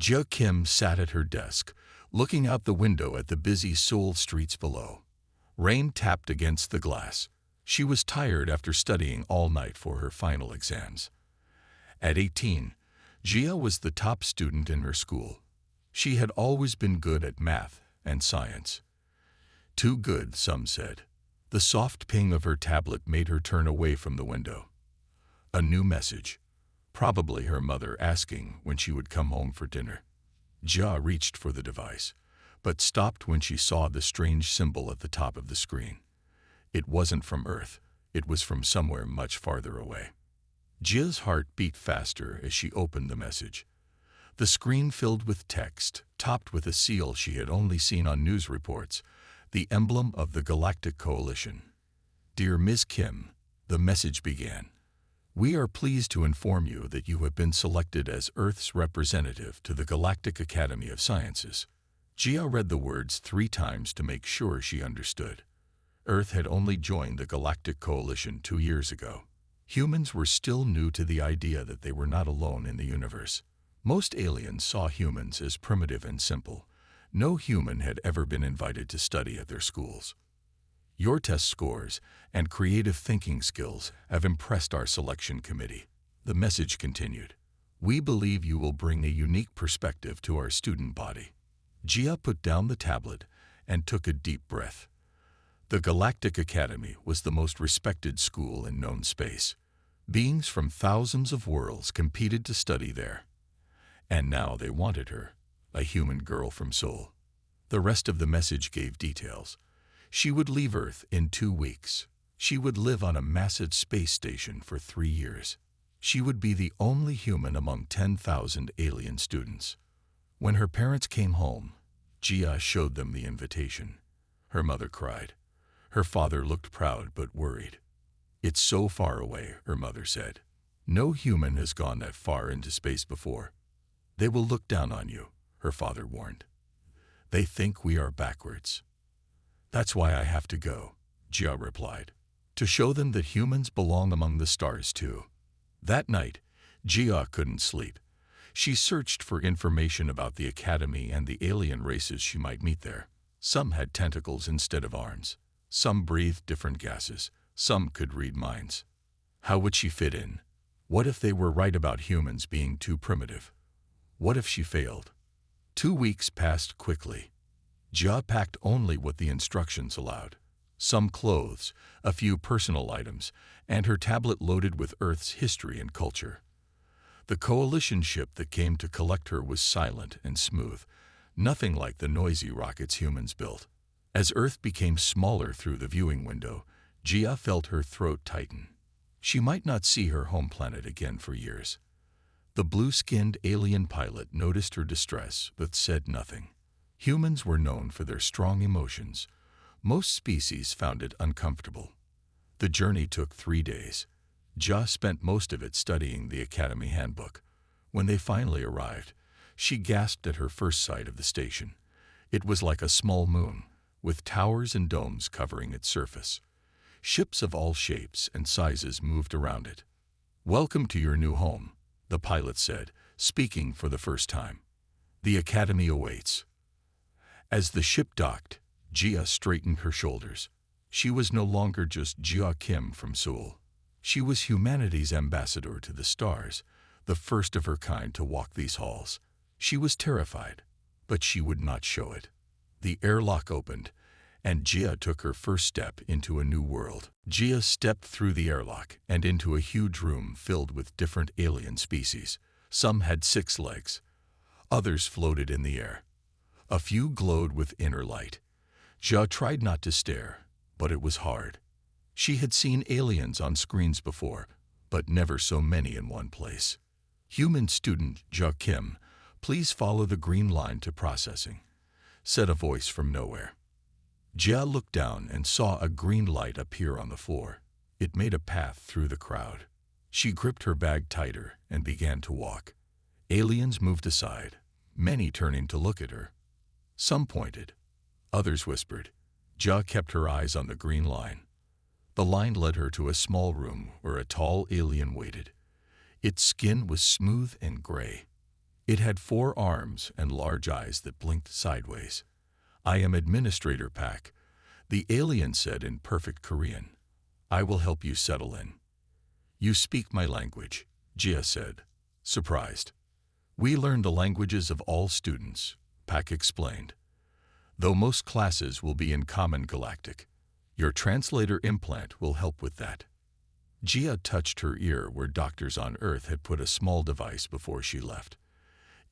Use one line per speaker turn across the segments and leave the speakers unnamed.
Jia Kim sat at her desk, looking out the window at the busy Seoul streets below. Rain tapped against the glass. She was tired after studying all night for her final exams. At 18, Jia was the top student in her school. She had always been good at math and science. Too good, some said. The soft ping of her tablet made her turn away from the window. A new message. Probably her mother asking when she would come home for dinner. Jia reached for the device, but stopped when she saw the strange symbol at the top of the screen. It wasn't from Earth. It was from somewhere much farther away. Jia's heart beat faster as she opened the message. The screen filled with text, topped with a seal she had only seen on news reports, the emblem of the Galactic Coalition. "Dear Ms. Kim," the message began. "We are pleased to inform you that you have been selected as Earth's representative to the Galactic Academy of Sciences." Jia read the words 3 times to make sure she understood. Earth had only joined the Galactic Coalition 2 years ago. Humans were still new to the idea that they were not alone in the universe. Most aliens saw humans as primitive and simple. No human had ever been invited to study at their schools. "Your test scores and creative thinking skills have impressed our selection committee," the message continued. "We believe you will bring a unique perspective to our student body." Jia put down the tablet and took a deep breath. The Galactic Academy was the most respected school in known space. Beings from thousands of worlds competed to study there. And now they wanted her, a human girl from Seoul. The rest of the message gave details. She would leave Earth in 2 weeks. She would live on a massive space station for 3 years. She would be the only human among 10,000 alien students. When her parents came home, Jia showed them the invitation. Her mother cried. Her father looked proud but worried. "It's so far away," her mother said. "No human has gone that far into space before. They will look down on you," her father warned. "They think we are backwards." "That's why I have to go," Jia replied. "To show them that humans belong among the stars too." That night, Jia couldn't sleep. She searched for information about the academy and the alien races she might meet there. Some had tentacles instead of arms. Some breathed different gases. Some could read minds. How would she fit in? What if they were right about humans being too primitive? What if she failed? 2 weeks passed quickly. Jia packed only what the instructions allowed. Some clothes, a few personal items, and her tablet loaded with Earth's history and culture. The coalition ship that came to collect her was silent and smooth, nothing like the noisy rockets humans built. As Earth became smaller through the viewing window, Jia felt her throat tighten. She might not see her home planet again for years. The blue-skinned alien pilot noticed her distress but said nothing. Humans were known for their strong emotions. Most species found it uncomfortable. The journey took 3 days. Jia spent most of it studying the Academy handbook. When they finally arrived, she gasped at her first sight of the station. It was like a small moon, with towers and domes covering its surface. Ships of all shapes and sizes moved around it. "Welcome to your new home," the pilot said, speaking for the first time. "The Academy awaits." As the ship docked, Jia straightened her shoulders. She was no longer just Jia Kim from Seoul. She was humanity's ambassador to the stars, the first of her kind to walk these halls. She was terrified, but she would not show it. The airlock opened, and Jia took her first step into a new world. Jia stepped through the airlock and into a huge room filled with different alien species. Some had 6 legs. Others floated in the air. A few glowed with inner light. Jia tried not to stare, but it was hard. She had seen aliens on screens before, but never so many in one place. "Human student Jia Kim, please follow the green line to processing," said a voice from nowhere. Jia looked down and saw a green light appear on the floor. It made a path through the crowd. She gripped her bag tighter and began to walk. Aliens moved aside, many turning to look at her. Some pointed. Others whispered. Jia kept her eyes on the green line. The line led her to a small room where a tall alien waited. Its skin was smooth and gray. It had 4 arms and large eyes that blinked sideways. "I am Administrator Pak," the alien said in perfect Korean. "I will help you settle in." "You speak my language," Jia said, surprised. "We learn the languages of all students," Pak explained. "Though most classes will be in Common Galactic. Your translator implant will help with that." Jia touched her ear where doctors on Earth had put a small device before she left.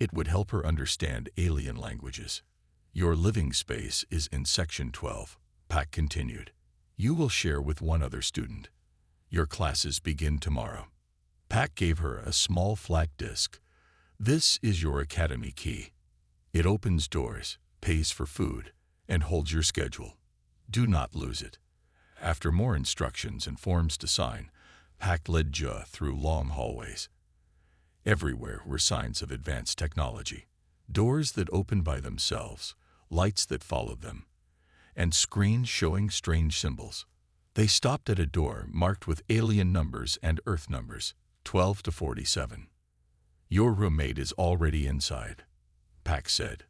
It would help her understand alien languages. "Your living space is in Section 12, Pak continued. "You will share with one other student. Your classes begin tomorrow." Pak gave her a small flat disc. "This is your academy key. It opens doors, pays for food, and holds your schedule. Do not lose it." After more instructions and forms to sign, Pak led Jia through long hallways. Everywhere were signs of advanced technology. Doors that opened by themselves, lights that followed them, and screens showing strange symbols. They stopped at a door marked with alien numbers and Earth numbers, 12 to 47. "Your roommate is already inside," Pak said.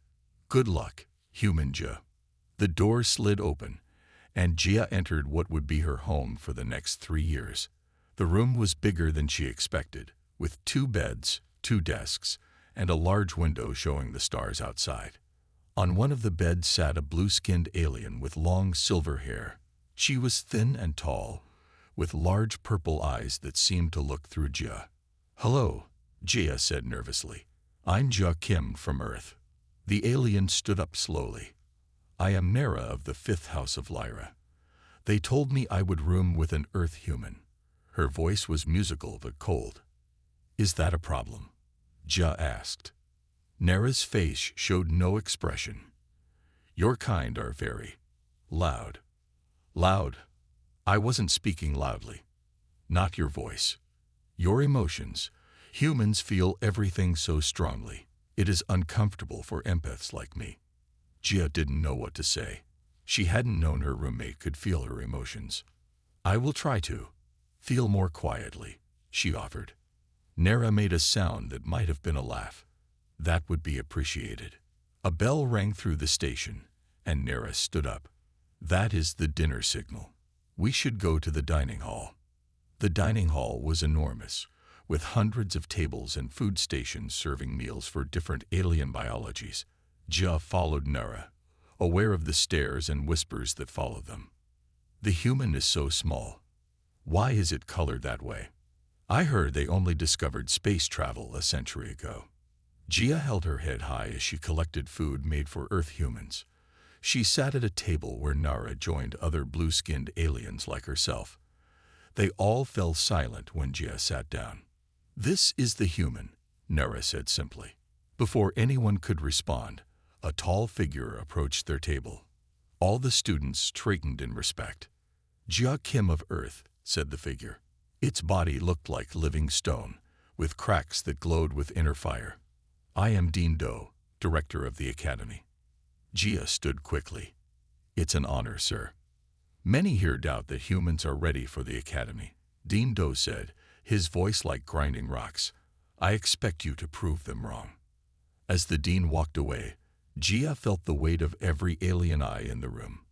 "Good luck, human Jia." The door slid open, and Jia entered what would be her home for the next 3 years. The room was bigger than she expected, with 2 beds, 2 desks, and a large window showing the stars outside. On one of the beds sat a blue-skinned alien with long silver hair. She was thin and tall, with large purple eyes that seemed to look through Jia. "Hello," Jia said nervously. "I'm Jia Kim from Earth." The alien stood up slowly. "I am Nera of the 5th House of Lyra. They told me I would room with an Earth human." Her voice was musical but cold. "Is that a problem?" Jia asked. Nera's face showed no expression. "Your kind are very loud." "Loud? I wasn't speaking loudly. Not your voice. Your emotions. Humans feel everything so strongly. It is uncomfortable for empaths like me." Jia didn't know what to say. She hadn't known her roommate could feel her emotions. "I will try to feel more quietly," she offered. Nera made a sound that might have been a laugh. "That would be appreciated." A bell rang through the station, and Nera stood up. "That is the dinner signal. We should go to the dining hall." The dining hall was enormous, with hundreds of tables and food stations serving meals for different alien biologies. Jia followed Nera, aware of the stares and whispers that followed them. "The human is so small. Why is it colored that way? I heard they only discovered space travel a century ago." Jia held her head high as she collected food made for Earth humans. She sat at a table where Nara joined other blue-skinned aliens like herself. They all fell silent when Jia sat down. "This is the human," Nara said simply. Before anyone could respond, a tall figure approached their table. All the students straightened in respect. "Jia Kim of Earth," said the figure. Its body looked like living stone, with cracks that glowed with inner fire. "I am Dean Do, director of the academy." Jia stood quickly. "It's an honor, sir." "Many here doubt that humans are ready for the academy," Dean Do said, his voice like grinding rocks. "I expect you to prove them wrong." As the dean walked away, Jia felt the weight of every alien eye in the room.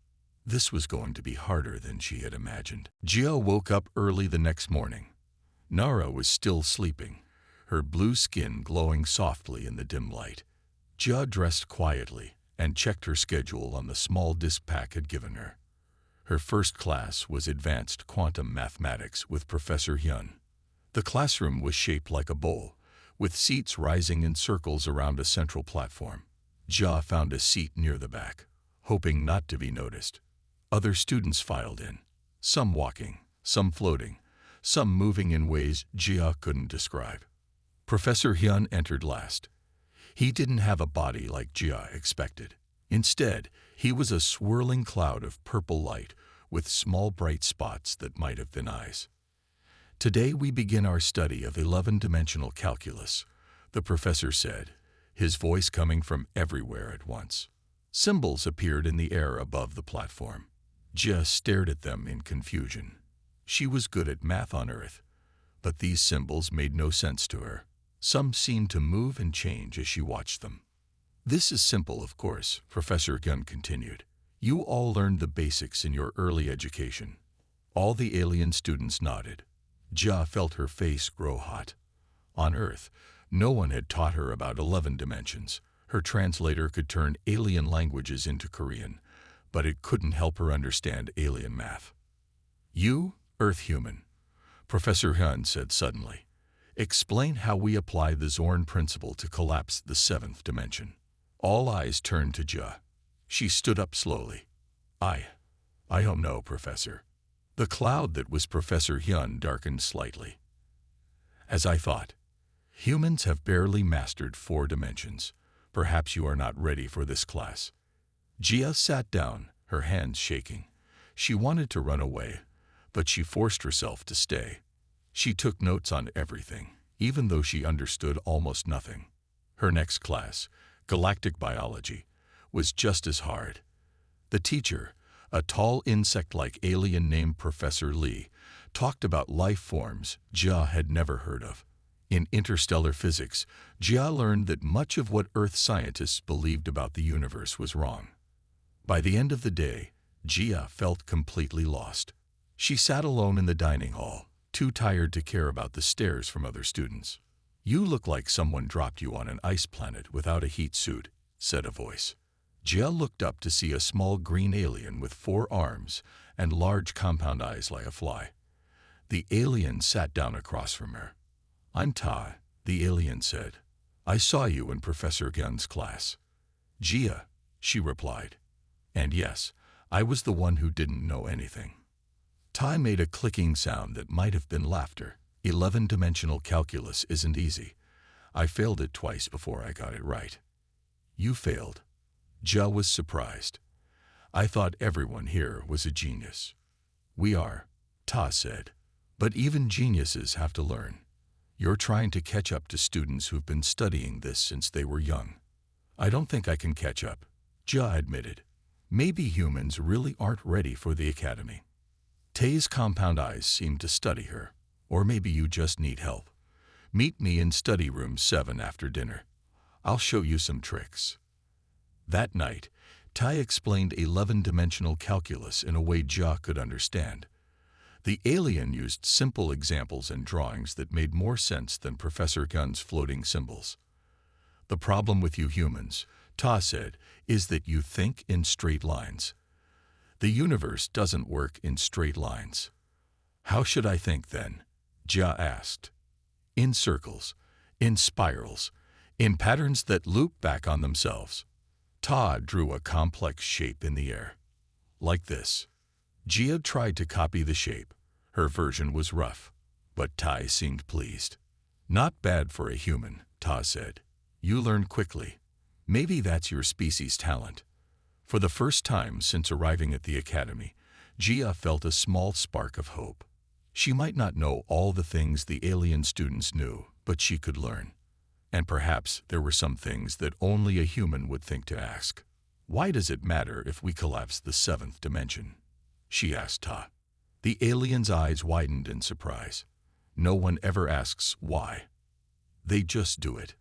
This was going to be harder than she had imagined. Jia woke up early the next morning. Nara was still sleeping, her blue skin glowing softly in the dim light. Jia dressed quietly and checked her schedule on the small disk Pak had given her. Her first class was Advanced Quantum Mathematics with Professor Hyun. The classroom was shaped like a bowl, with seats rising in circles around a central platform. Jia found a seat near the back, hoping not to be noticed. Other students filed in, some walking, some floating, some moving in ways Jia couldn't describe. Professor Hyun entered last. He didn't have a body like Jia expected. Instead, he was a swirling cloud of purple light with small bright spots that might have been eyes. "Today we begin our study of 11-dimensional calculus," the professor said, his voice coming from everywhere at once. Symbols appeared in the air above the platform. Jia stared at them in confusion. She was good at math on Earth, but these symbols made no sense to her. Some seemed to move and change as she watched them. This is simple, of course, Professor Gunn continued. You all learned the basics in your early education. All the alien students nodded. Jia felt her face grow hot. On Earth, no one had taught her about 11 dimensions. Her translator could turn alien languages into Korean, but it couldn't help her understand alien math. You, Earth human, Professor Hun said suddenly. Explain how we apply the Zorn principle to collapse the 7th dimension. All eyes turned to Jia. She stood up slowly. I don't know, Professor. The cloud that was Professor Hyun darkened slightly. As I thought, humans have barely mastered 4 dimensions. Perhaps you are not ready for this class. Jia sat down, her hands shaking. She wanted to run away, but she forced herself to stay. She took notes on everything, even though she understood almost nothing. Her next class, Galactic Biology, was just as hard. The teacher, a tall insect-like alien named Professor Lee, talked about life forms Jia had never heard of. In interstellar physics, Jia learned that much of what Earth scientists believed about the universe was wrong. By the end of the day, Jia felt completely lost. She sat alone in the dining hall, too tired to care about the stares from other students. You look like someone dropped you on an ice planet without a heat suit, said a voice. Jia looked up to see a small green alien with 4 arms and large compound eyes like a fly. The alien sat down across from her. I'm Ta, the alien said. I saw you in Professor Gun's class. Jia, she replied. And yes, I was the one who didn't know anything. Ta made a clicking sound that might have been laughter. 11-dimensional calculus isn't easy. I failed it twice before I got it right. You failed. Jia was surprised. I thought everyone here was a genius. We are, Ta said. But even geniuses have to learn. You're trying to catch up to students who've been studying this since they were young. I don't think I can catch up, Jia admitted. Maybe humans really aren't ready for the academy. Tae's compound eyes seemed to study her. Or maybe you just need help. Meet me in study room 7 after dinner. I'll show you some tricks. That night, Tai explained 11-dimensional calculus in a way Jia could understand. The alien used simple examples and drawings that made more sense than Professor Gun's floating symbols. The problem with you humans, Ta said, is that you think in straight lines. The universe doesn't work in straight lines. How should I think then? Jia asked. In circles, in spirals, in patterns that loop back on themselves. Ta drew a complex shape in the air. Like this. Jia tried to copy the shape. Her version was rough, but Tai seemed pleased. Not bad for a human, Ta said. You learn quickly. Maybe that's your species' talent. For the first time since arriving at the academy, Jia felt a small spark of hope. She might not know all the things the alien students knew, but she could learn. And perhaps there were some things that only a human would think to ask. Why does it matter if we collapse the 7th dimension? She asked Ta. The alien's eyes widened in surprise. No one ever asks why. They just do it.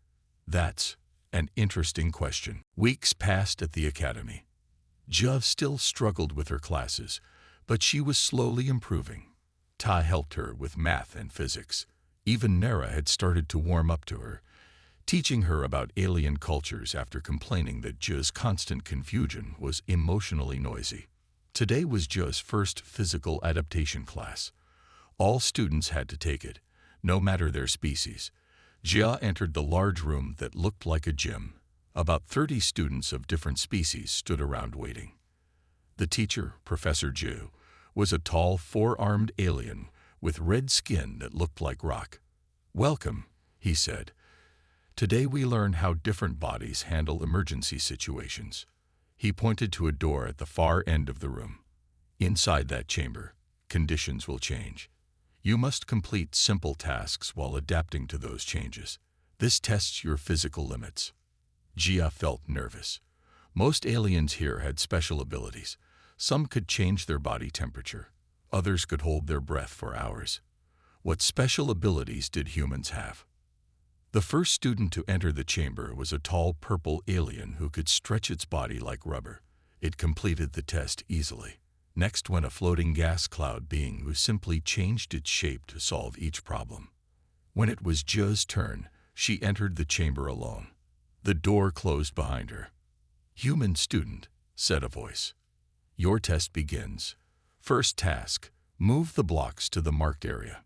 That's an interesting question. Weeks passed at the academy. Jia still struggled with her classes, but she was slowly improving. Ta helped her with math and physics. Even Nara had started to warm up to her, teaching her about alien cultures after complaining that Jia's constant confusion was emotionally noisy. Today was Jia's first physical adaptation class. All students had to take it, no matter their species. Jia entered the large room that looked like a gym. About 30 students of different species stood around waiting. The teacher, Professor Jiu, was a tall, 4-armed alien with red skin that looked like rock. Welcome, he said. Today we learn how different bodies handle emergency situations. He pointed to a door at the far end of the room. Inside that chamber, conditions will change. You must complete simple tasks while adapting to those changes. This tests your physical limits. Jia felt nervous. Most aliens here had special abilities. Some could change their body temperature. Others could hold their breath for hours. What special abilities did humans have? The first student to enter the chamber was a tall purple alien who could stretch its body like rubber. It completed the test easily. Next went a floating gas cloud being who simply changed its shape to solve each problem. When it was Jia's turn, she entered the chamber alone. The door closed behind her. "Human student," said a voice. "Your test begins. First task, move the blocks to the marked area."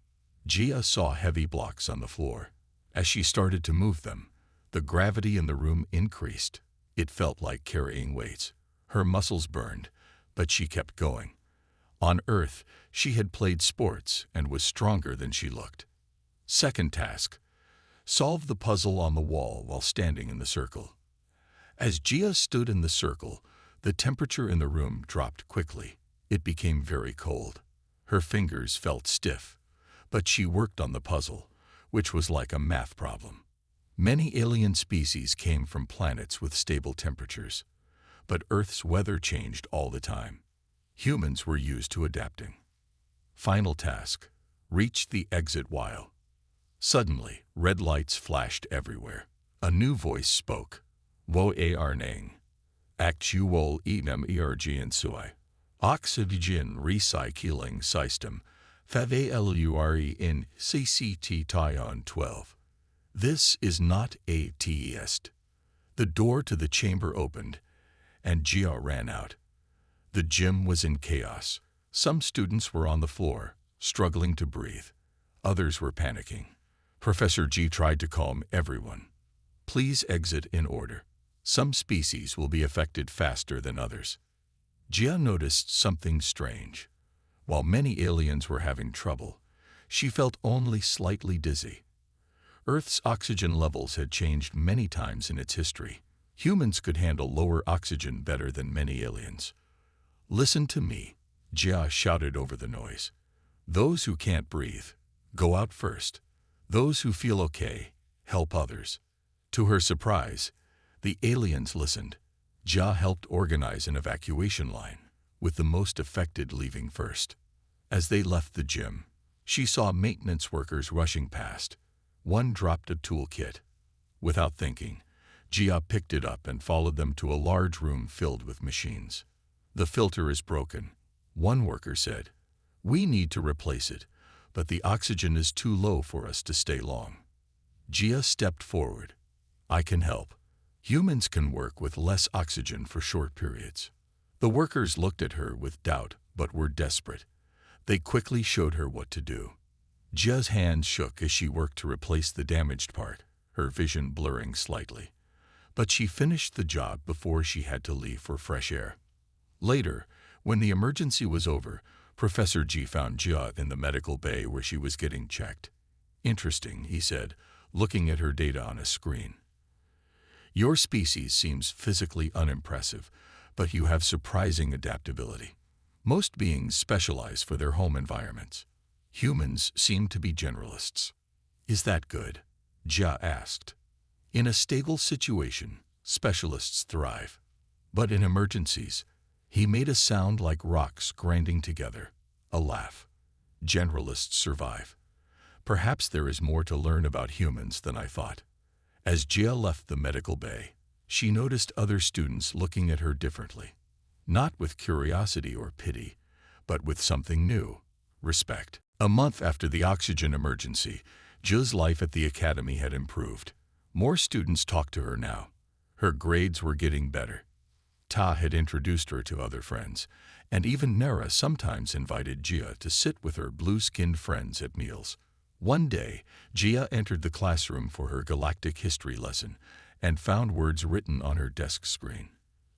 Jia saw heavy blocks on the floor. As she started to move them, the gravity in the room increased. It felt like carrying weights. Her muscles burned, but she kept going. On Earth, she had played sports and was stronger than she looked. Second task, solve the puzzle on the wall while standing in the circle. As Jia stood in the circle, the temperature in the room dropped quickly. It became very cold. Her fingers felt stiff, but she worked on the puzzle, which was like a math problem. Many alien species came from planets with stable temperatures, but Earth's weather changed all the time. Humans were used to adapting. Final task, reach the exit while. Suddenly, red lights flashed everywhere. A new voice spoke. "Wo ar nang. Actual enam erg sui. Oxygen recycling system. Favelure in CCT Tyon 12. This is not a test." The door to the chamber opened, and Jia ran out. The gym was in chaos. Some students were on the floor, struggling to breathe. Others were panicking. Professor G tried to calm everyone. "Please exit in order. Some species will be affected faster than others." Jia noticed something strange. While many aliens were having trouble, she felt only slightly dizzy. Earth's oxygen levels had changed many times in its history. Humans could handle lower oxygen better than many aliens. "Listen to me," Jia shouted over the noise. "Those who can't breathe, go out first. Those who feel okay, help others." To her surprise, the aliens listened. Jia helped organize an evacuation line, with the most affected leaving first. As they left the gym, she saw maintenance workers rushing past. One dropped a toolkit. Without thinking, Jia picked it up and followed them to a large room filled with machines. "The filter is broken," one worker said. "We need to replace it, but the oxygen is too low for us to stay long." Jia stepped forward. "I can help. Humans can work with less oxygen for short periods." The workers looked at her with doubt but were desperate. They quickly showed her what to do. Jia's hands shook as she worked to replace the damaged part, her vision blurring slightly. But she finished the job before she had to leave for fresh air. Later, when the emergency was over, Professor G found Jia in the medical bay where she was getting checked. "Interesting," he said, looking at her data on a screen. "Your species seems physically unimpressive, but you have surprising adaptability. Most beings specialize for their home environments. Humans seem to be generalists." "Is that good?" Jia asked. "In a stable situation, specialists thrive. But in emergencies," he made a sound like rocks grinding together, a laugh. "Generalists survive. Perhaps there is more to learn about humans than I thought." As Jia left the medical bay, she noticed other students looking at her differently. Not with curiosity or pity, but with something new, respect. A month after the oxygen emergency, Jia's life at the academy had improved. More students talked to her now. Her grades were getting better. Ta had introduced her to other friends, and even Nara sometimes invited Jia to sit with her blue-skinned friends at meals. One day, Jia entered the classroom for her galactic history lesson and found words written on her desk screen.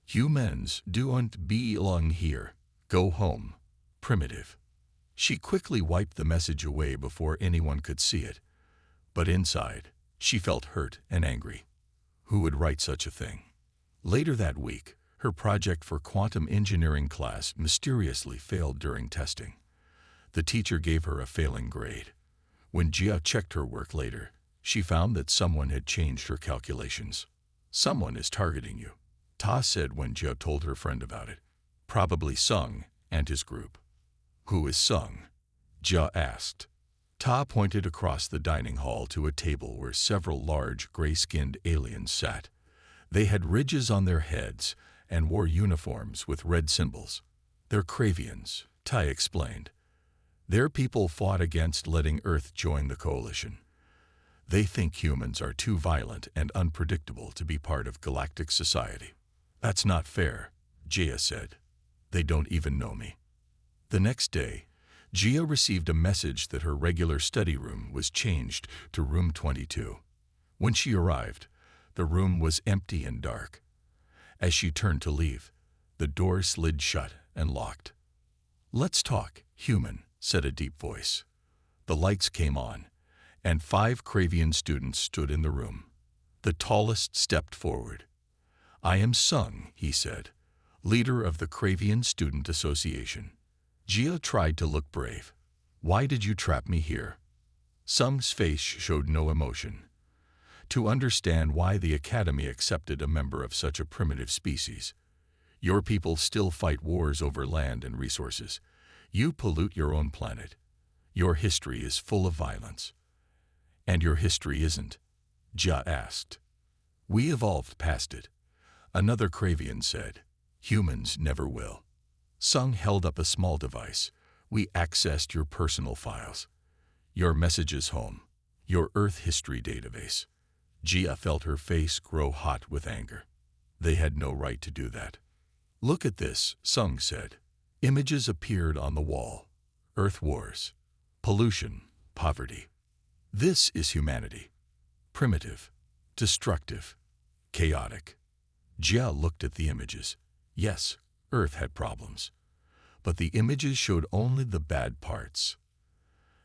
"Humans don't belong here. Go home. Primitive." She quickly wiped the message away before anyone could see it. But inside, she felt hurt and angry. Who would write such a thing? Later that week, her project for quantum engineering class mysteriously failed during testing. The teacher gave her a failing grade. When Jia checked her work later, she found that someone had changed her calculations. "Someone is targeting you," Ta said when Jia told her friend about it. "Probably Sung and his group." "Who is Sung?" Jia asked. Ta pointed across the dining hall to a table where several large, gray-skinned aliens sat. They had ridges on their heads and wore uniforms with red symbols. "They're Cravians," Tai explained. "Their people fought against letting Earth join the coalition. They think humans are too violent and unpredictable to be part of galactic society." "That's not fair," Jia said. "They don't even know me." The next day, Jia received a message that her regular study room was changed to room 22. When she arrived, the room was empty and dark. As she turned to leave, the door slid shut and locked. "Let's talk, human," said a deep voice. The lights came on, and 5 Cravian students stood in the room. The tallest stepped forward. "I am Sung," he said, "leader of the Cravian Student Association." Jia tried to look brave. "Why did you trap me here?" Sung's face showed no emotion. "To understand why the Academy accepted a member of such a primitive species. Your people still fight wars over land and resources. You pollute your own planet. Your history is full of violence." "And your history isn't?" Jia asked. "We evolved past it," another Cravian said. "Humans never will." Sung held up a small device. "We accessed your personal files, your messages home, your Earth history database." Jia felt her face grow hot with anger. They had no right to do that. "Look at this," Sung said. Images appeared on the wall. Earth wars, pollution, poverty. This is humanity. Primitive, destructive, chaotic. Jia looked at the images. Yes, Earth had problems, but the images showed only the bad parts.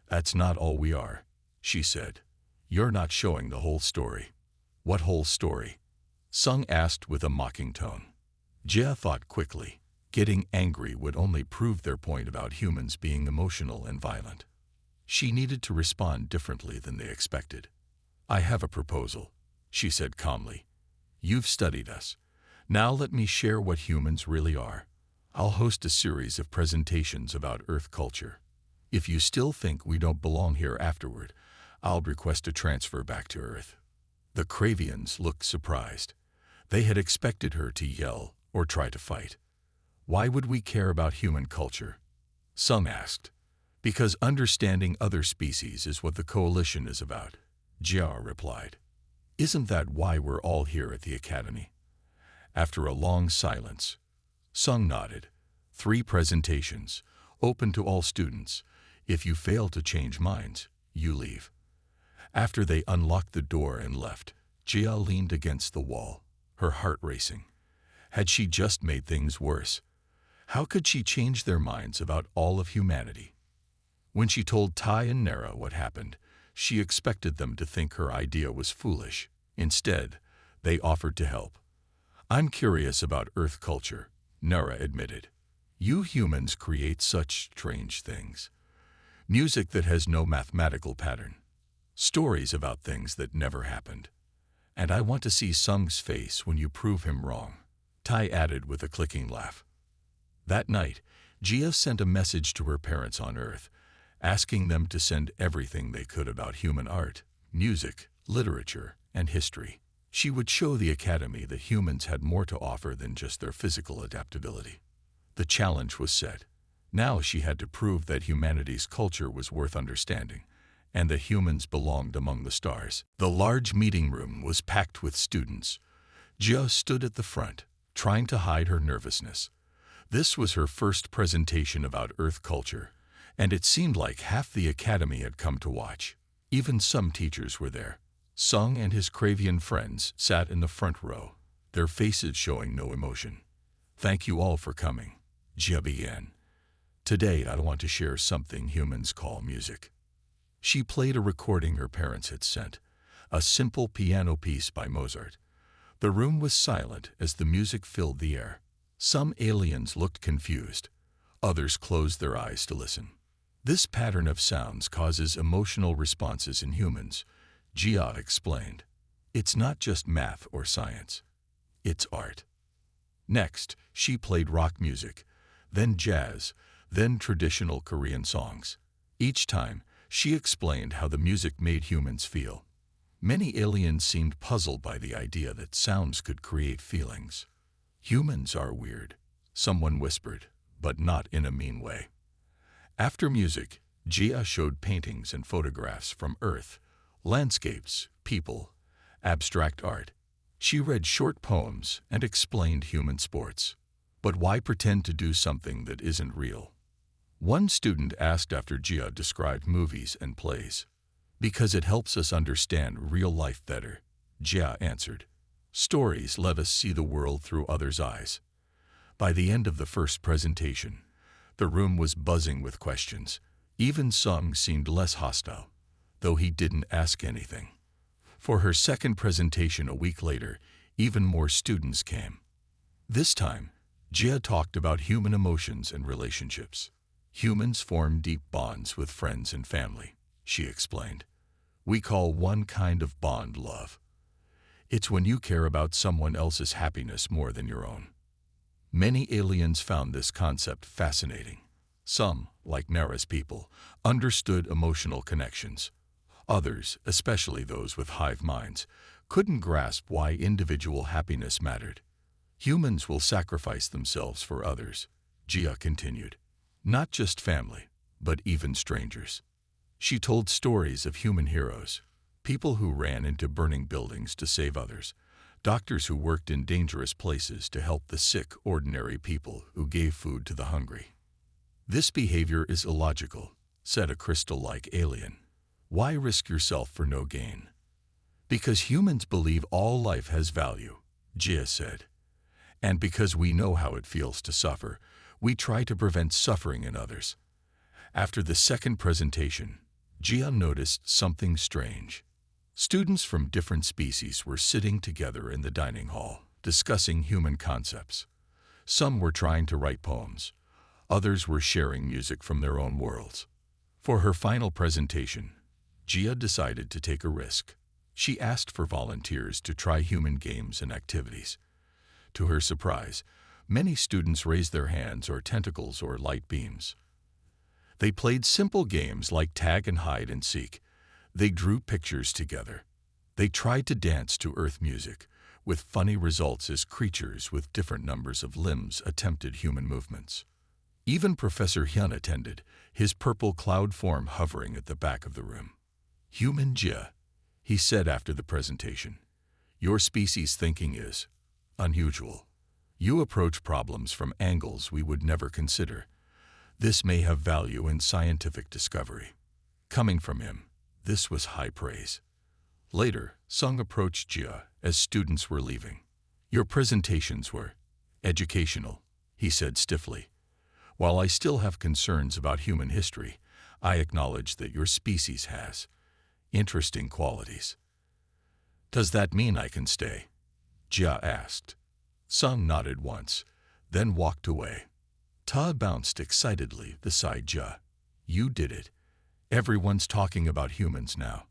"That's not all we are," she said. "You're not showing the whole story." "What whole story?" Sung asked with a mocking tone. Jia thought quickly. Getting angry would only prove their point about humans being emotional and violent. She needed to respond differently than they expected. "I have a proposal," she said calmly. "You've studied us. Now let me share what humans really are. I'll host a series of presentations about Earth culture. If you still think we don't belong here afterward, I'll request a transfer back to Earth." The Cravians looked surprised. They had expected her to yell or try to fight. "Why would we care about human culture?" Sung asked. "Because understanding other species is what the coalition is about," Jia replied. "Isn't that why we're all here at the Academy?" After a long silence, Sung nodded. 3 presentations, open to all students. If you fail to change minds, you leave." After they unlocked the door and left, Jia leaned against the wall, her heart racing. Had she just made things worse? How could she change their minds about all of humanity? When she told Tai and Nara what happened, she expected them to think her idea was foolish. Instead, they offered to help. "I'm curious about Earth culture," Nara admitted. "You humans create such strange things. Music that has no mathematical pattern. Stories about things that never happened. And I want to see Sung's face when you prove him wrong," Tai added with a clicking laugh. That night, Jia sent a message to her parents on Earth, asking them to send everything they could about human art, music, literature, and history. She would show the Academy that humans had more to offer than just their physical adaptability. The challenge was set. Now she had to prove that humanity's culture was worth understanding, and that humans belonged among the stars. The large meeting room was packed with students. Jia stood at the front, trying to hide her nervousness. This was her first presentation about Earth culture, and it seemed like half the Academy had come to watch. Even some teachers were there. Sung and his Cravian friends sat in the front row, their faces showing no emotion. "Thank you all for coming," Jia began. "Today I want to share something humans call music." She played a recording her parents had sent, a simple piano piece by Mozart. The room was silent as the music filled the air. Some aliens looked confused. Others closed their eyes to listen. "This pattern of sounds causes emotional responses in humans," Jia explained. "It's not just math or science. It's art." Next, she played rock music, then jazz, then traditional Korean songs. Each time, She explained how the music made humans feel. Many aliens seemed puzzled by the idea that sounds could create feelings. Humans are weird, someone whispered, but not in a mean way. After music, Gia showed paintings and photographs from Earth, landscapes, people, abstract art. She read short poems and explained human sports. But why pretend to do something that isn't real? One student asked after Gia described movies and plays. Because it helps us understand real life better, Gia answered. Stories let us see the world through others' eyes. By the end of the first presentation, the room was buzzing with questions. Even Sung seemed less hostile, though he didn't ask anything. For her second presentation a week later, even more students came. This time, Gia talked about human emotions and relationships. Humans form deep bonds with friends and family, she explained. We call one kind of bond love. It's when you care about someone else's happiness more than your own. Many aliens found this concept fascinating. Some, like Nara's people, understood emotional connections. Others, especially those with hive minds, couldn't grasp why individual happiness mattered. Humans will sacrifice themselves for others, Gia continued. Not just family, but even strangers. She told stories of human heroes, people who ran into burning buildings to save others, doctors who worked in dangerous places to help the sick, ordinary people who gave food to the hungry. This behavior is illogical, said a crystal-like alien. Why risk yourself for no gain? Because humans believe all life has value, Gia said. And because we know how it feels to suffer, we try to prevent suffering in others. After the second presentation, Gia noticed something strange. Students from different species were sitting together in the dining hall, discussing human concepts. Some were trying to write poems. Others were sharing music from their own worlds. For her final presentation, Gia decided to take a risk. She asked for volunteers to try human games and activities. To her surprise, many students raised their hands or tentacles or light beams. They played simple games like tag and hide and seek. They drew pictures together. They tried to dance to earth music, with funny results as creatures with different numbers of limbs attempted human movements. Even Professor Hyun attended, his purple cloud form hovering at the back of the room. Human Jia, he said after the presentation. Your species' thinking is unusual. You approach problems from angles we would never consider. This may have value in scientific discovery. Coming from him, this was high praise. Later, Sung approached Jia as students were leaving. Your presentations were educational, he said stiffly. While I still have concerns about human history, I acknowledge that your species has interesting qualities. Does that mean I can stay? Jia asked. Sung nodded once, then walked away. Ta bounced excitedly beside Jia. You did it. Everyone's talking about humans now.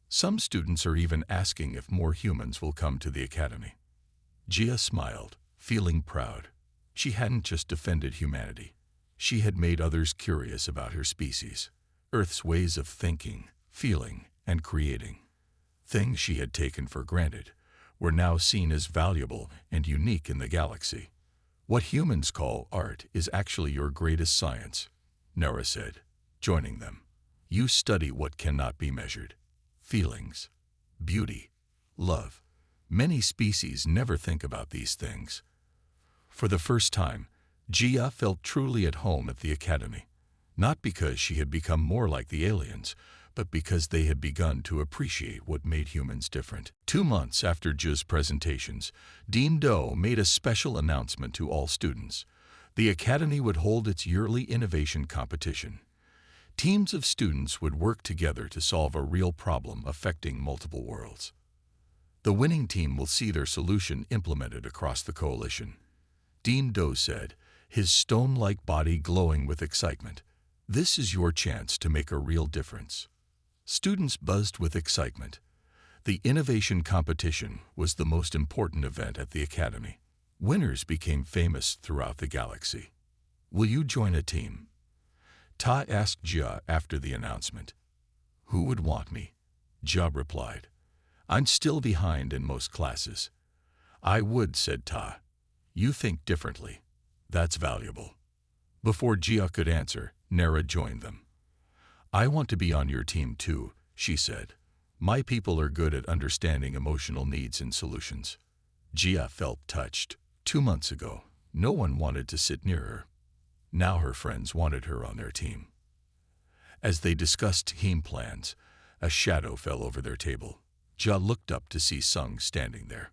Some students are even asking if more humans will come to the academy. Jia smiled, feeling proud. She hadn't just defended humanity. She had made others curious about her species, Earth's ways of thinking, feeling, and creating. Things she had taken for granted were now seen as valuable and unique in the galaxy. What humans call art is actually your greatest science, Nara said, joining them. You study what cannot be measured. Feelings, beauty, love. Many species never think about these things. For the first time, Jia felt truly at home at the academy, not because she had become more like the aliens, but because they had begun to appreciate what made humans different. 2 months after Jia's presentations, Dean Do made a special announcement to all students. The academy would hold its yearly innovation competition. Teams of students would work together to solve a real problem affecting multiple worlds. The winning team will see their solution implemented across the coalition. Dean Do said, his stone-like body glowing with excitement. This is your chance to make a real difference. Students buzzed with excitement. The innovation competition was the most important event at the academy. Winners became famous throughout the galaxy. Will you join a team? Ta asked Jia after the announcement. Who would want me? Jia replied. I'm still behind in most classes. I would, said Ta. You think differently. That's valuable. Before Jia could answer, Nara joined them. I want to be on your team too, she said. My people are good at understanding emotional needs and solutions. Jia felt touched. 2 months ago, no one wanted to sit near her. Now her friends wanted her on their team. As they discussed team plans, a shadow fell over their table. Jia looked up to see Sung standing there.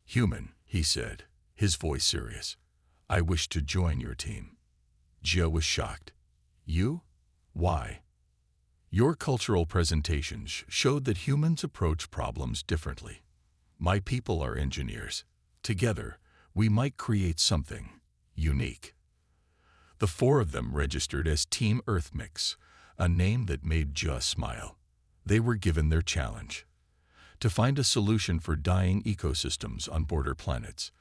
Human, he said, his voice serious. I wish to join your team. Jia was shocked. You? Why? Your cultural presentations showed that humans approach problems differently. My people are engineers. Together, we might create something unique. The four of them registered as Team Earthmix, a name that made Jia smile. They were given their challenge: to find a solution for dying ecosystems on border planets.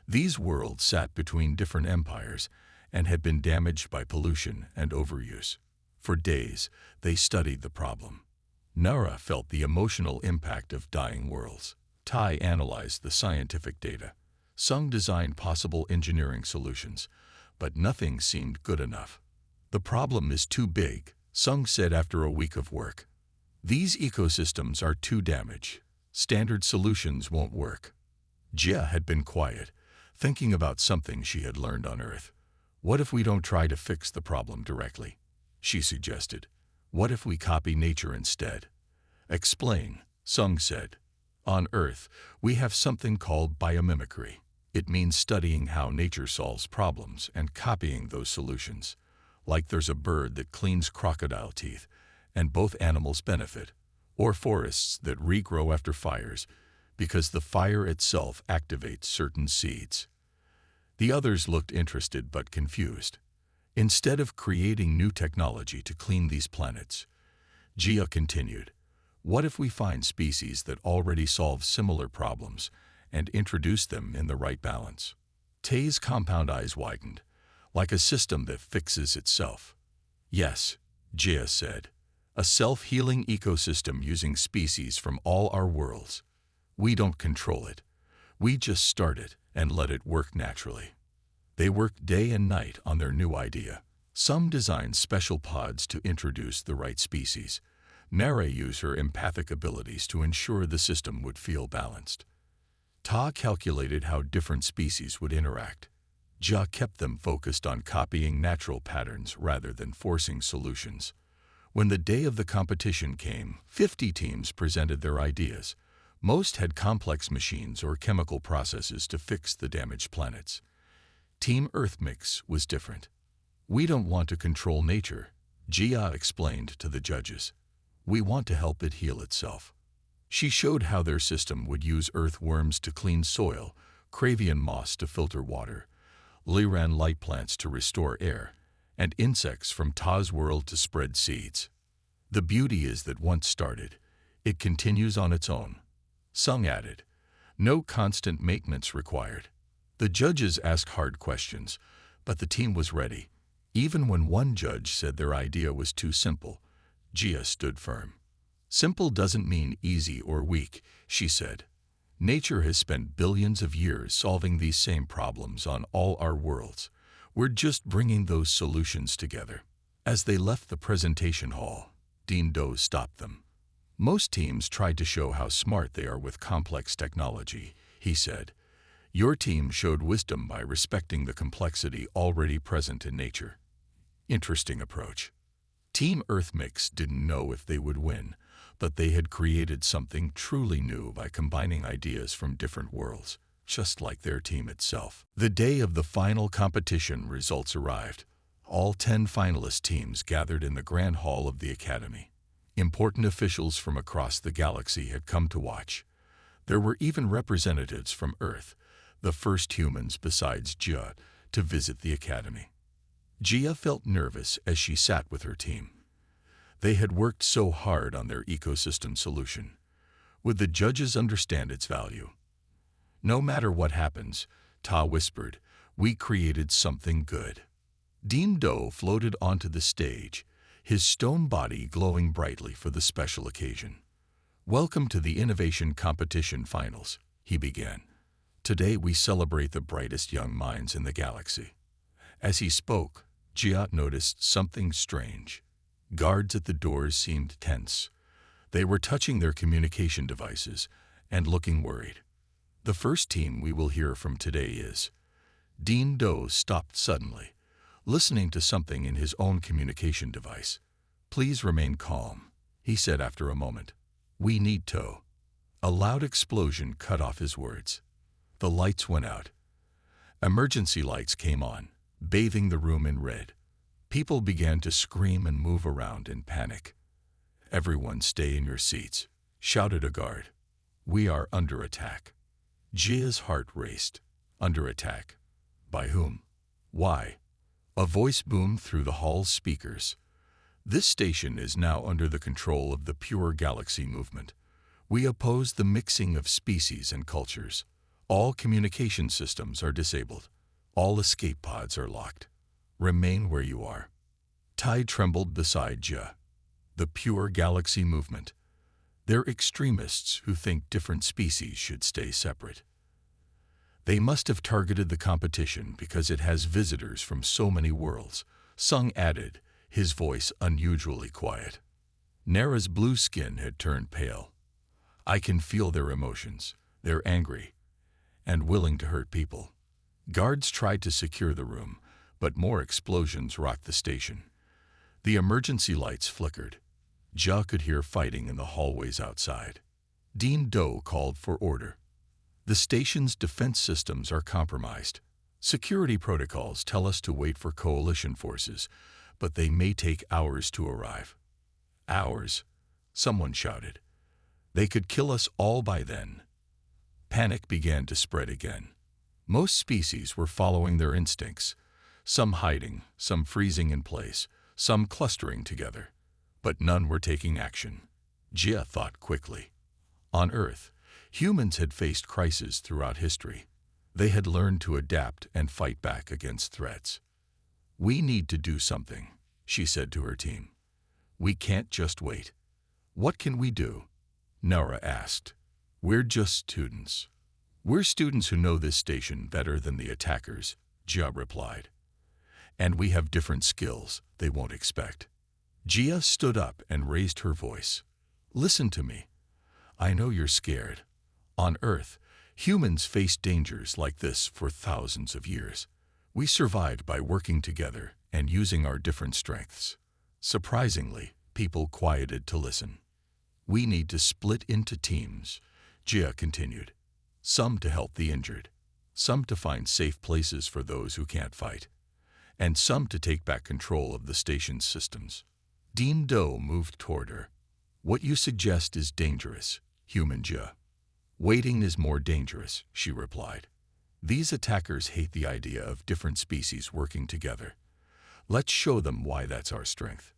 These worlds sat between different empires and had been damaged by pollution and overuse. For days, they studied the problem. Nara felt the emotional impact of dying worlds. Tai analyzed the scientific data. Sung designed possible engineering solutions, but nothing seemed good enough. The problem is too big, Sung said after a week of work. These ecosystems are too damaged. Standard solutions won't work. Jia had been quiet, thinking about something she had learned on Earth. What if we don't try to fix the problem directly? She suggested. What if we copy nature instead? Explain, Sung said. On Earth, we have something called biomimicry. It means studying how nature solves problems and copying those solutions. Like there's a bird that cleans crocodile teeth, and both animals benefit, or forests that regrow after fires, because the fire itself activates certain seeds. The others looked interested but confused. Instead of creating new technology to clean these planets, Jia continued, what if we find species that already solve similar problems and introduce them in the right balance? Tay's compound eyes widened, like a system that fixes itself. Yes, Jia said, a self-healing ecosystem using species from all our worlds. We don't control it. We just start it and let it work naturally. They worked day and night on their new idea. Some designed special pods to introduce the right species. Nara used her empathic abilities to ensure the system would feel balanced. Ta calculated how different species would interact. Jia kept them focused on copying natural patterns rather than forcing solutions. When the day of the competition came, 50 teams presented their ideas. Most had complex machines or chemical processes to fix the damaged planets. Team Earthmix was different. We don't want to control nature, Jia explained to the judges. We want to help it heal itself. She showed how their system would use earthworms to clean soil, Cravian moss to filter water, Liran light plants to restore air, and insects from Ta's world to spread seeds. The beauty is that once started, it continues on its own. Sung added, no constant maintenance required. The judges asked hard questions, but the team was ready. Even when one judge said their idea was too simple, Jia stood firm. Simple doesn't mean easy or weak, she said. Nature has spent billions of years solving these same problems on all our worlds. We're just bringing those solutions together. As they left the presentation hall, Dean Doe stopped them. Most teams tried to show how smart they are with complex technology, he said. Your team showed wisdom by respecting the complexity already present in nature. Interesting approach. Team Earthmix didn't know if they would win, but they had created something truly new by combining ideas from different worlds, just like their team itself. The day of the final competition results arrived. All 10 finalist teams gathered in the Grand Hall of the Academy. Important officials from across the galaxy had come to watch. There were even representatives from Earth, the first humans besides Jia, to visit the Academy. Jia felt nervous as she sat with her team. They had worked so hard on their ecosystem solution. Would the judges understand its value? No matter what happens, Ta whispered, we created something good. Dean Doe floated onto the stage. his stone body glowing brightly for the special occasion. "Welcome to the Innovation Competition Finals," he began. "Today we celebrate the brightest young minds in the galaxy." As he spoke, Jia noticed something strange. Guards at the doors seemed tense. They were touching their communication devices and looking worried. "The first team we will hear from today is..." Dean Doe stopped suddenly, listening to something in his own communication device. "Please remain calm," he said after a moment. "We need to..." A loud explosion cut off his words. The lights went out. Emergency lights came on, bathing the room in red. People began to scream and move around in panic. "Everyone stay in your seats," shouted a guard. "We are under attack." Jia's heart raced. Under attack? By whom? Why? A voice boomed through the hall's speakers. "This station is now under the control of the Pure Galaxy Movement. We oppose the mixing of species and cultures. All communication systems are disabled. All escape pods are locked. Remain where you are." Tai trembled beside Jia. The Pure Galaxy Movement. They're extremists who think different species should stay separate. They must have targeted the competition because it has visitors from so many worlds, Sung added, his voice unusually quiet. Nara's blue skin had turned pale. "I can feel their emotions. They're angry and willing to hurt people." Guards tried to secure the room, but more explosions rocked the station. The emergency lights flickered. Jia could hear fighting in the hallways outside. Dean Doe called for order. "The station's defense systems are compromised. Security protocols tell us to wait for coalition forces, but they may take hours to arrive." "Hours?" someone shouted. "They could kill us all by then." Panic began to spread again. Most species were following their instincts, some hiding, some freezing in place, some clustering together. But none were taking action. Jia thought quickly. On Earth, humans had faced crises throughout history. They had learned to adapt and fight back against threats. "We need to do something," she said to her team. "We can't just wait." "What can we do?" Nara asked. "We're just students." "We're students who know this station better than the attackers," Jia replied. "And we have different skills they won't expect." Jia stood up and raised her voice. "Listen to me. I know you're scared. On Earth, humans faced dangers like this for thousands of years. We survived by working together and using our different strengths. Surprisingly, people quieted to listen. We need to split into teams," Jia continued. "Some to help the injured, some to find safe places for those who can't fight, and some to take back control of the station's systems." Dean Doe moved toward her. "What you suggest is dangerous, human Jia." "Waiting is more dangerous," she replied. "These attackers hate the idea of different species working together. Let's show them why that's our strength."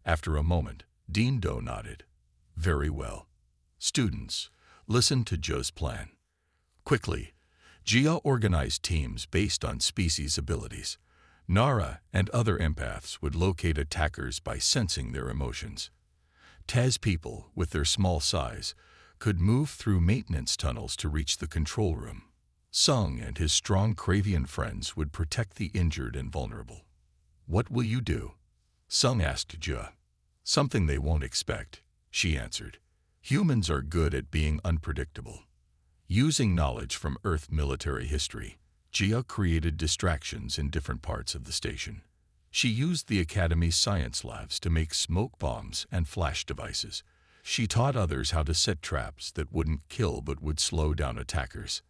After a moment, Dean Doe nodded. "Very well. Students, listen to Jia's plan." Quickly, Jia organized teams based on species abilities. Nara and other empaths would locate attackers by sensing their emotions. Taz people, with their small size, could move through maintenance tunnels to reach the control room. Sung and his strong Cravian friends would protect the injured and vulnerable. "What will you do?" Sung asked Jia. "Something they won't expect," she answered. "Humans are good at being unpredictable." Using knowledge from Earth military history, Jia created distractions in different parts of the station. She used the Academy's science labs to make smoke bombs and flash devices. She taught others how to set traps that wouldn't kill but would slow down attackers.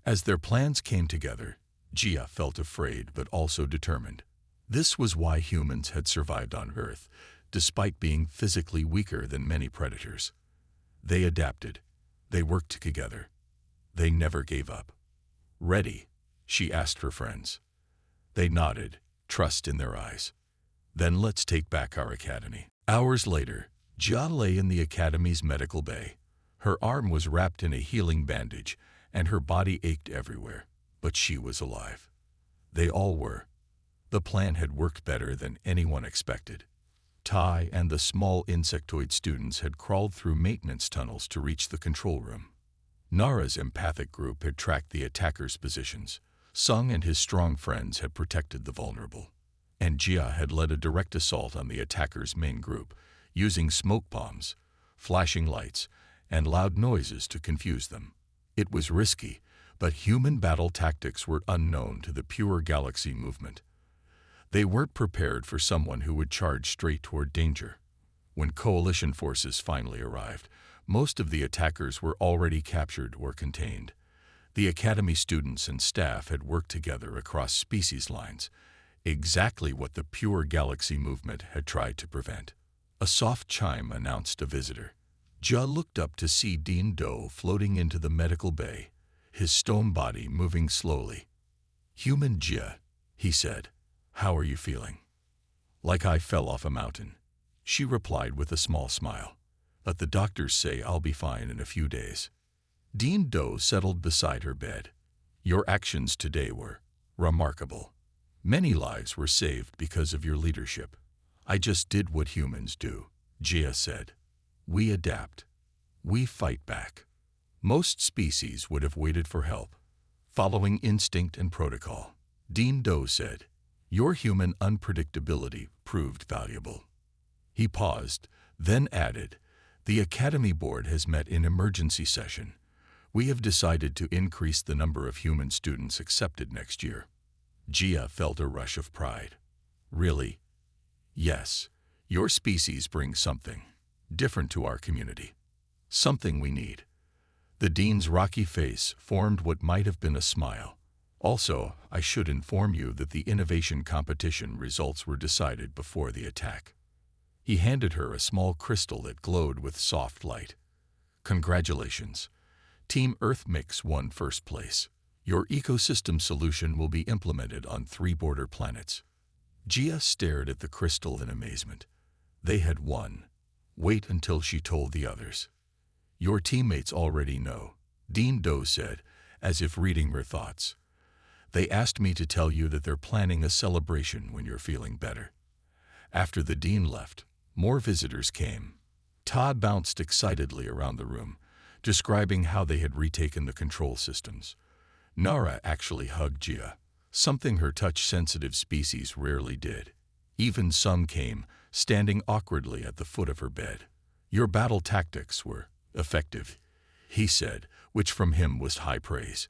As their plans came together, Jia felt afraid but also determined. This was why humans had survived on Earth, despite being physically weaker than many predators. They adapted. They worked together. They never gave up. "Ready?" she asked her friends. They nodded, trust in their eyes. "Then let's take back our academy." Hours later, Jia lay in the academy's medical bay. Her arm was wrapped in a healing bandage, and her body ached everywhere, but she was alive. They all were. The plan had worked better than anyone expected. Tai and the small insectoid students had crawled through maintenance tunnels to reach the control room. Nara's empathic group had tracked the attackers' positions. Sung and his strong friends had protected the vulnerable. And Jia had led a direct assault on the attackers' main group, using smoke bombs, flashing lights, and loud noises to confuse them. It was risky, but human battle tactics were unknown to the pure galaxy movement. They weren't prepared for someone who would charge straight toward danger. When coalition forces finally arrived, most of the attackers were already captured or contained. The academy students and staff had worked together across species lines, exactly what the pure galaxy movement had tried to prevent. A soft chime announced a visitor. Jia looked up to see Dean Do floating into the medical bay, his stone body moving slowly. "Human Jia," he said. "How are you feeling?" "Like I fell off a mountain," she replied with a small smile. "But the doctors say I'll be fine in a few days." Dean Do settled beside her bed. "Your actions today were remarkable. Many lives were saved because of your leadership." "I just did what humans do," Jia said. "We adapt. We fight back. Most species would have waited for help, following instinct and protocol." Dean Do said, "Your human unpredictability proved valuable." He paused, then added, "The Academy Board has met in emergency session. We have decided to increase the number of human students accepted next year." Jia felt a rush of pride. "Really?" "Yes. Your species brings something different to our community. Something we need." The dean's rocky face formed what might have been a smile. "Also, I should inform you that the innovation competition results were decided before the attack." He handed her a small crystal that glowed with soft light. "Congratulations. Team Earth Mix won first place. Your ecosystem solution will be implemented on 3 border planets." Jia stared at the crystal in amazement. They had won. Wait until she told the others. "Your teammates already know," Dean Do said, as if reading her thoughts. "They asked me to tell you that they're planning a celebration when you're feeling better." After the dean left, more visitors came. Todd bounced excitedly around the room, describing how they had retaken the control systems. Nara actually hugged Jia, something her touch-sensitive species rarely did. Even Sung came, standing awkwardly at the foot of her bed. "Your battle tactics were effective," he said, which from him was high praise.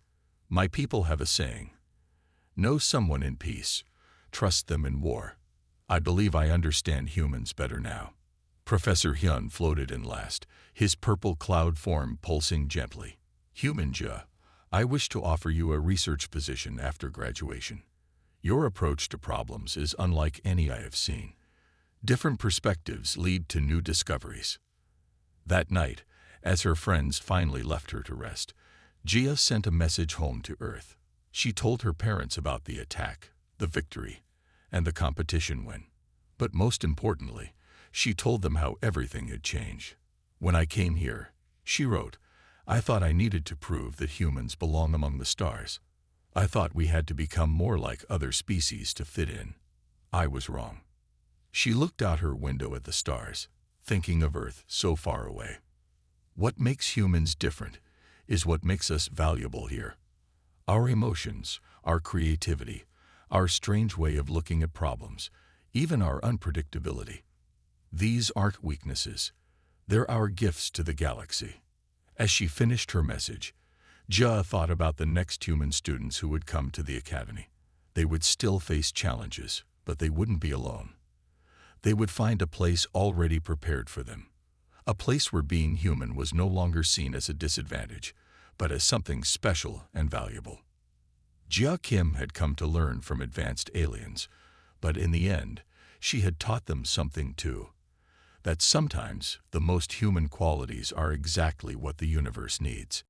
"My people have a saying. Know someone in peace, trust them in war. I believe I understand humans better now." Professor Hyun floated in last, his purple cloud form pulsing gently. "Human Jia, I wish to offer you a research position after graduation. Your approach to problems is unlike any I have seen. Different perspectives lead to new discoveries." That night, as her friends finally left her to rest, Jia sent a message home to Earth. She told her parents about the attack, the victory, and the competition win. But most importantly, she told them how everything had changed. "When I came here," she wrote, "I thought I needed to prove that humans belong among the stars. I thought we had to become more like other species to fit in. I was wrong." She looked out her window at the stars, thinking of Earth so far away. What makes humans different is what makes us valuable here. Our emotions, our creativity, our strange way of looking at problems, even our unpredictability. These aren't weaknesses. They're our gifts to the galaxy. As she finished her message, Jia thought about the next human students who would come to the academy. They would still face challenges, but they wouldn't be alone. They would find a place already prepared for them. A place where being human was no longer seen as a disadvantage, but as something special and valuable. Jia Kim had come to learn from advanced aliens, but in the end, she had taught them something too. That sometimes the most human qualities are exactly what the universe needs.